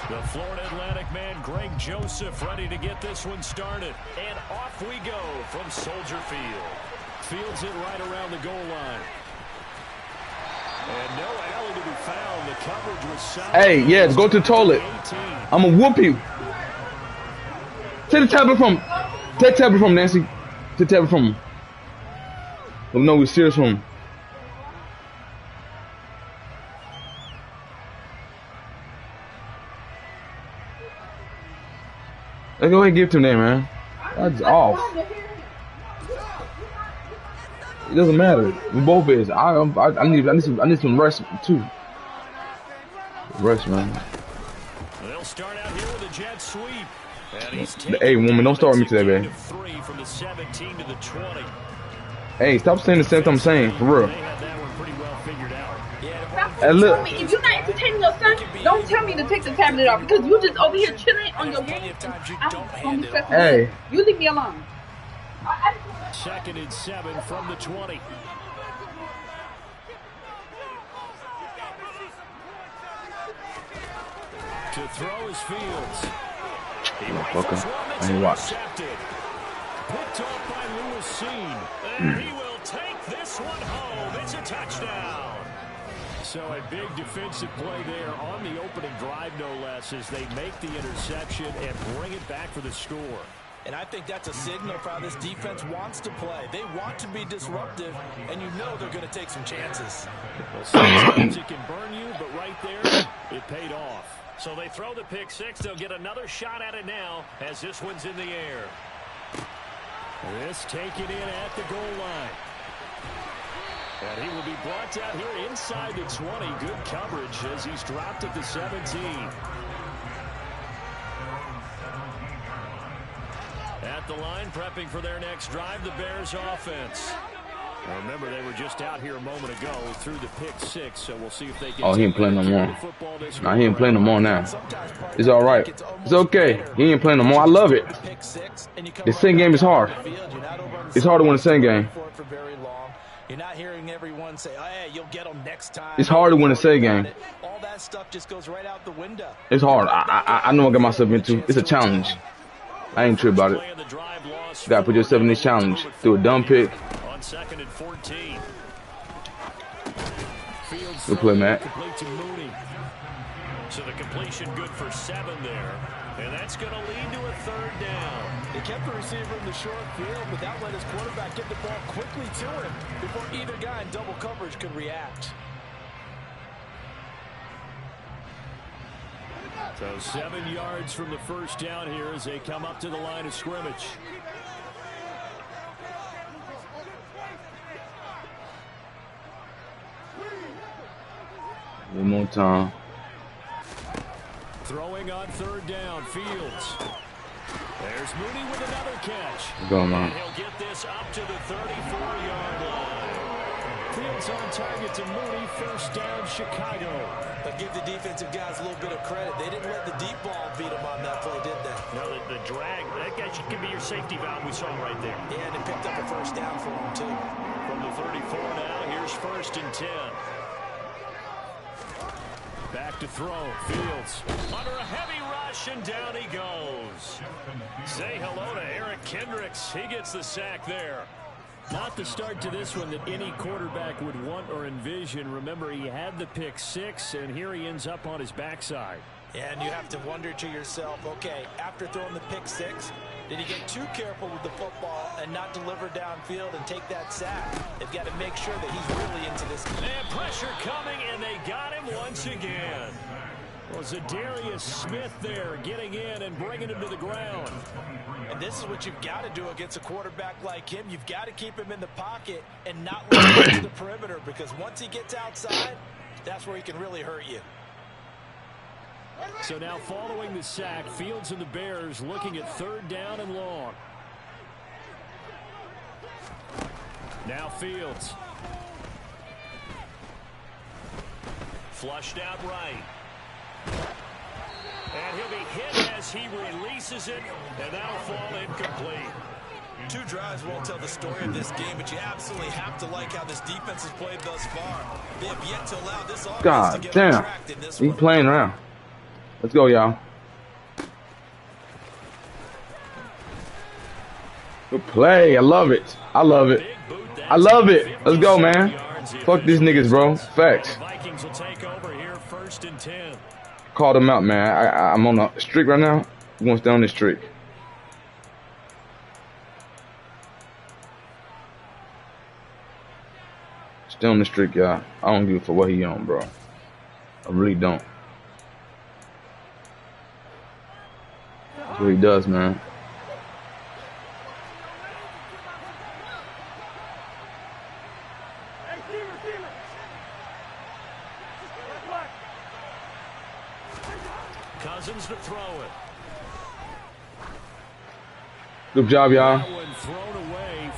The Florida Atlantic man, Greg Joseph, ready to get this one started. And off we go from Soldier Field. Fields it right around the goal line. And no alley to be found. The coverage was solid. Hey, yes, go to the toilet. I'm going to whoop you. Take the tablet from him. Take the tablet from him, Nancy. Take the tablet from him. Let him know we're serious from him. Let's go ahead and give it to him there, man. That's off. It doesn't matter. We both is. I need some rest too. Rest, man. They'll start out here with a jet sweep. Hey, woman, don't start with me today, man. From the 17 to the 20. Hey, stop saying the same thing I'm saying, for real. They had that one pretty well figured out. Hey, look. If you're not entertaining your son, don't tell me to take the tablet off because you just over here chilling on your game. Hey. You leave me alone. 2nd and 7 from the 20. To throw his Fields. I ain't watch. Picked off by Lewis Seen. And he will take this one home. It's a touchdown. So a big defensive play there on the opening drive, no less, as they make the interception and bring it back for the score. And I think that's a signal for how this defense wants to play. They want to be disruptive, and you know they're going to take some chances. Well, sometimes it can burn you, but right there, it paid off. So they throw the pick six. They'll get another shot at it now as this one's in the air. This taken in at the goal line. And he will be brought down here inside the 20. Good coverage as he's dropped at the 17. At the line, prepping for their next drive, the Bears offense. Now remember, they were just out here a moment ago through the pick six, so we'll see if they can. Oh, he ain't playing no more. Nah, he ain't playing no more now. It's all right. It's okay. He ain't playing no more. I love it. The same game is hard. It's hard to win the same game. You're not hearing everyone say, "Oh, hey, you'll get them next time." It's hard to win a say game. All that stuff just goes right out the window. It's hard. I know what I got myself into. It's a challenge. I ain't true about it. You gotta put yourself in this challenge. Through a dumb pick. On 2nd and 14. Good play, Matt. So the completion good for 7 there. And that's going to lead to a 3rd down. They kept the receiver in the short field, but that let his quarterback get the ball quickly to him before either guy in double coverage could react. So 7 yards from the first down here as they come up to the line of scrimmage. One more time. Throwing on third down, Fields. There's Mooney with another catch. Go, man. And he'll get this up to the 34-yard line. Fields on target to Mooney, first down, Chicago. But give the defensive guys a little bit of credit. They didn't let the deep ball beat them on that play, did they? No, the drag, that guy could be your safety valve we saw right there. Yeah, and they picked up a first down for him, too. From the 34 now, here's first and 10. Back to throw, Fields. Under a heavy rush, and down he goes. Say hello to Eric Kendricks. He gets the sack there. Not the start to this one that any quarterback would want or envision. Remember, he had the pick 6, and here he ends up on his backside. And you have to wonder to yourself, okay, after throwing the pick 6, did he get too careful with the football and not deliver downfield and take that sack? They've got to make sure that he's really into this. And pressure coming, and they got him once again. Well, Zadarius Smith there getting in and bringing him to the ground. And this is what you've got to do against a quarterback like him. You've got to keep him in the pocket and not let him get to the perimeter, because once he gets outside, that's where he can really hurt you. So now following the sack, Fields and the Bears looking at third down and long. Now Fields. Flushed out right. And he'll be hit as he releases it, and that'll fall incomplete. 2 drives won't tell the story of this game, but you absolutely have to like how this defense has played thus far. They have yet to allow this offense to get on track in this one. He's playing around. Let's go, y'all. Good play. I love it. I love it. I love it. Let's go, man. Fuck these niggas, bro. Facts. Vikings will take over here, first and 10. Call them out, man. I'm on a streak right now. We're going to stay on this streak. Stay on the streak, y'all. I don't give a fuck what he on, bro. I really don't. That's what he does, man. Cousins to throw it. Good job, y'all.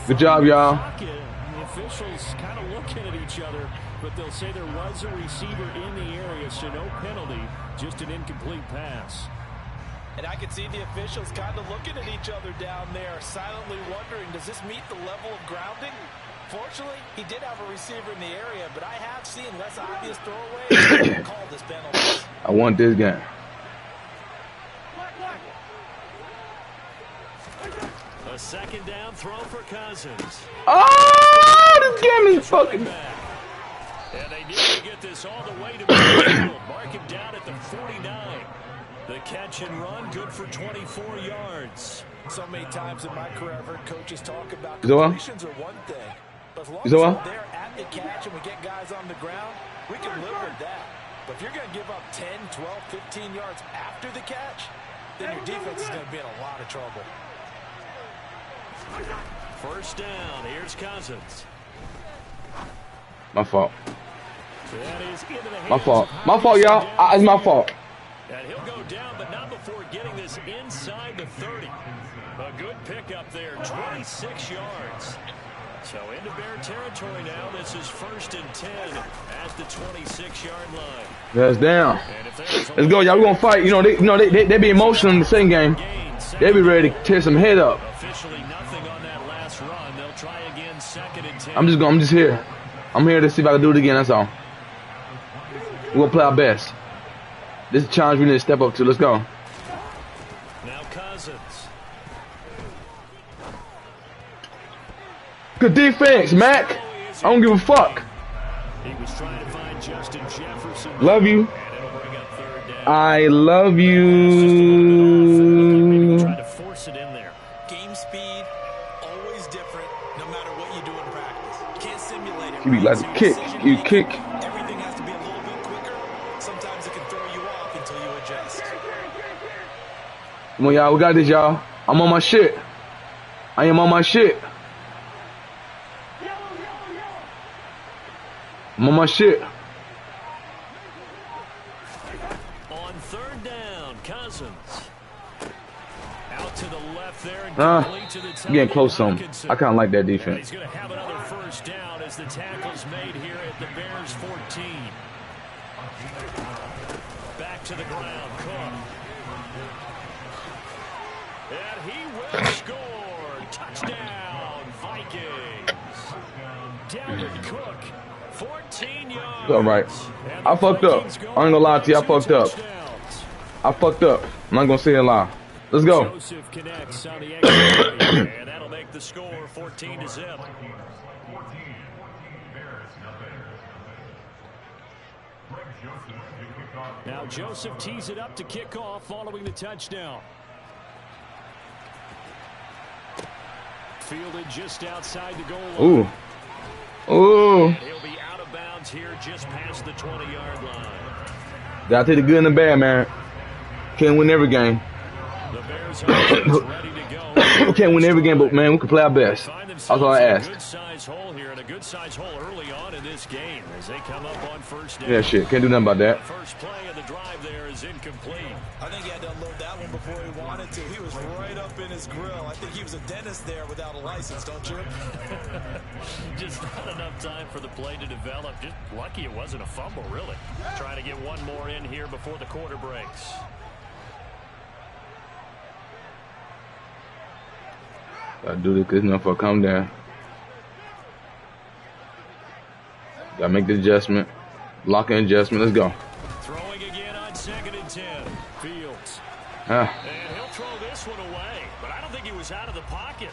Good job, y'all. The officials kind of looking at each other, but they'll say there was a receiver in the area, so no penalty, just an incomplete pass. And I can see the officials kind of looking at each other down there, silently wondering, does this meet the level of grounding? Fortunately, he did have a receiver in the area, but I have seen less obvious throwaways call this penalty. I want this game. A second down throw for Cousins. Oh, this game is fucking. And they need to get this all the way to midfield. Mark him down at the 49. The catch and run, good for 24 yards. So many times in my career, I've heard coaches talk about completions are one thing. But as long as we're there at the catch and we get guys on the ground, we can live with that. But if you're going to give up 10, 12, 15 yards after the catch, then your defense is going to be in a lot of trouble. First down, here's Cousins. My fault. That is into the hands. My fault. My fault, y'all. It's my fault. And he'll go down, but not before getting this inside the 30. A good pickup there, 26 yards. So into Bear territory now. This is first and 10 at the 26-yard line. That's down. Let's go, y'all. We're gonna fight. You know, they be emotional in the same game. They be ready to tear some head up. Officially nothing on that last run. They'll try again, second and 10. I'm just here. I'm here to see if I can do it again. That's all. We're gonna play our best. This is a challenge we need to step up to. Let's go. Now Cousins. Good defense, Mac. I don't give a fuck. He was trying to find Justin Jefferson. Love you. And it'll bring up third down. I love you. Trying to force it in there. Game speed, always different, no matter what you do in practice. You can't simulate it. You be like kick. You kick. Everything has to be a little bit quicker. Sometimes it can throw you off until you adjust. Come on, y'all. We got this, y'all. I'm on my shit. I am on my shit. I'm on my shit. On third down, Cousins. Out to the left there and complete to the I'm getting close some. I kind of like that defense. He's going to have another first down as the tackle's made here at the Bears 14. Back to the ground, Cook. And he will score. Touchdown, Vikings. Dalvin Cook, 14 yards. All right. I fucked up. I ain't gonna lie to you. I fucked up. I fucked up. I'm not gonna say a lie. Let's go. Joseph connects on the extra point, and that'll make the score 14-0. Now Joseph tees it up to kick off following the touchdown. Fielded just outside the goal line. Ooh. Ooh. He'll be out of bounds here just past the 20-yard line. Gotta take the good and the bad, man. Can't win every game. The Bears are ready to go. We can't win every game, but man, we can play our best. That's all I ask. Good size hole here, and a good size hole early on in this game as they come up on first down. Yeah, shit. Can't do nothing about that. The first play of the drive there is incomplete. I think he had to unload that one before he wanted to. He was right up in his grill. I think he was a dentist there without a license, don't you? Just not enough time for the play to develop. Just lucky it wasn't a fumble, really. Trying to get one more in here before the quarter breaks. Gotta do this good enough for a come down. Gotta make the adjustment. Lock in adjustment. Let's go. Throwing again on 2nd and 10. Fields. Ah. And he'll throw this one away, but I don't think he was out of the pocket.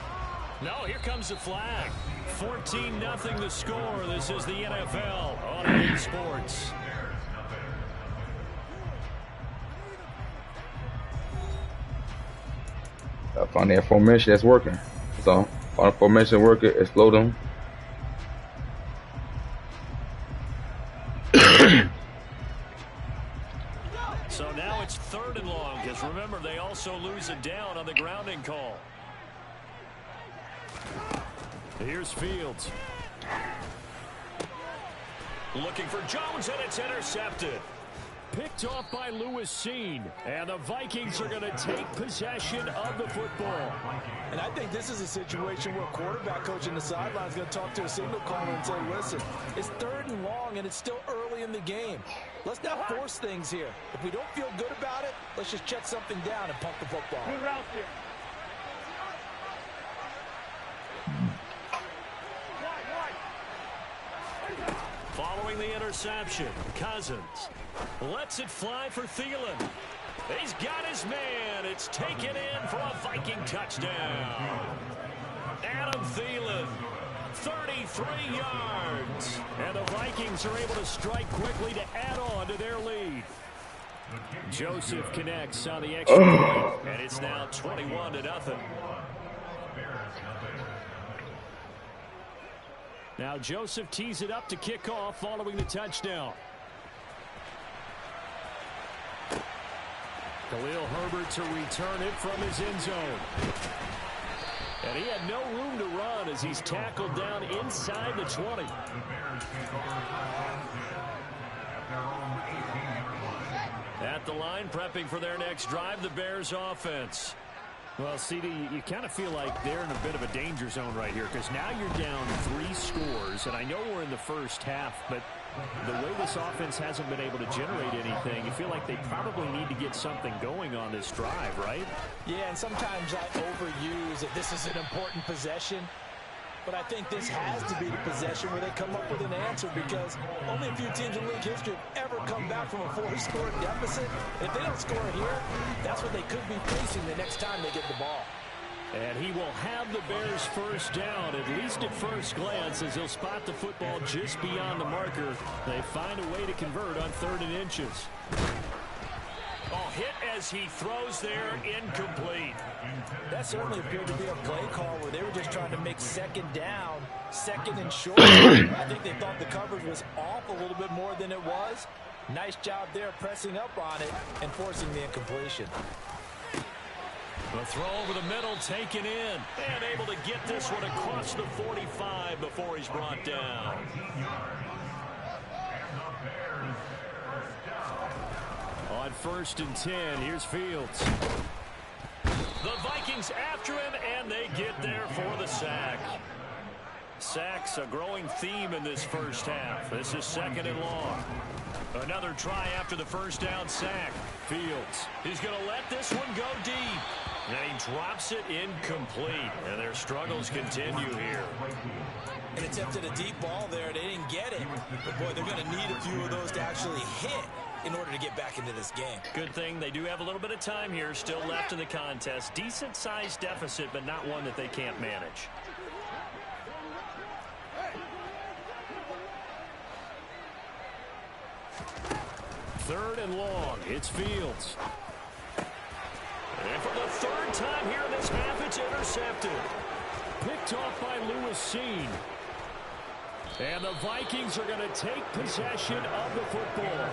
No, here comes the flag. 14-0 the score. This is the NFL on EA Sports. I find that formation that's working. So, find a formation working, explode them. So now it's 3rd and long, because remember, they also lose it down on the grounding call. Here's Fields. Looking for Jones, and it's intercepted. Picked off by Lewis Seen, and the Vikings are going to take possession of the football. And I think this is a situation where a quarterback coach in the sideline is going to talk to a signal caller and say, listen, it's 3rd and long, and it's still early in the game. Let's not force things here. If we don't feel good about it, let's just check something down and pump the football. Following the interception, Cousins lets it fly for Thielen. He's got his man. It's taken in for a Viking touchdown. Adam Thielen, 33 yards. And the Vikings are able to strike quickly to add on to their lead. Joseph connects on the extra point, and it's now 21-0. Now Joseph tees it up to kick off following the touchdown. Khalil Herbert to return it from his end zone. And he had no room to run as he's tackled down inside the 20. At the line, prepping for their next drive, the Bears offense. Well, CD, you kind of feel like they're in a bit of a danger zone right here because now you're down 3 scores, and I know we're in the first half, but the way this offense hasn't been able to generate anything, you feel like they probably need to get something going on this drive, right? Yeah, and sometimes I overuse that this is an important possession. But I think this has to be the possession where they come up with an answer because only a few teams in league history have ever come back from a 4-score deficit. If they don't score here, that's what they could be facing the next time they get the ball. And he will have the Bears first down, at least at first glance, as he'll spot the football just beyond the marker. They find a way to convert on 3rd and inches. Oh, hit as he throws there, incomplete. That certainly appeared to be a play call where they were just trying to make 2nd down, 2nd and short. I think they thought the coverage was off a little bit more than it was. Nice job there pressing up on it and forcing the incompletion. The throw over the middle taken in. And able to get this one across the 45 before he's brought down. On 1st and 10, here's Fields. The Vikings after him, and they get there for the sack. Sacks a growing theme in this first half. This is 2nd and long. Another try after the first down sack. Fields, he's going to let this one go deep. And he drops it incomplete. And their struggles continue here. And attempted a deep ball there. They didn't get it. But, boy, they're going to need a few of those to actually hit in order to get back into this game. Good thing they do have a little bit of time here still left in the contest. Decent-sized deficit, but not one that they can't manage. Third and long, it's Fields. And for the 3rd time here in this half, it's intercepted. Picked off by Lewis Seen. And the Vikings are going to take possession of the football.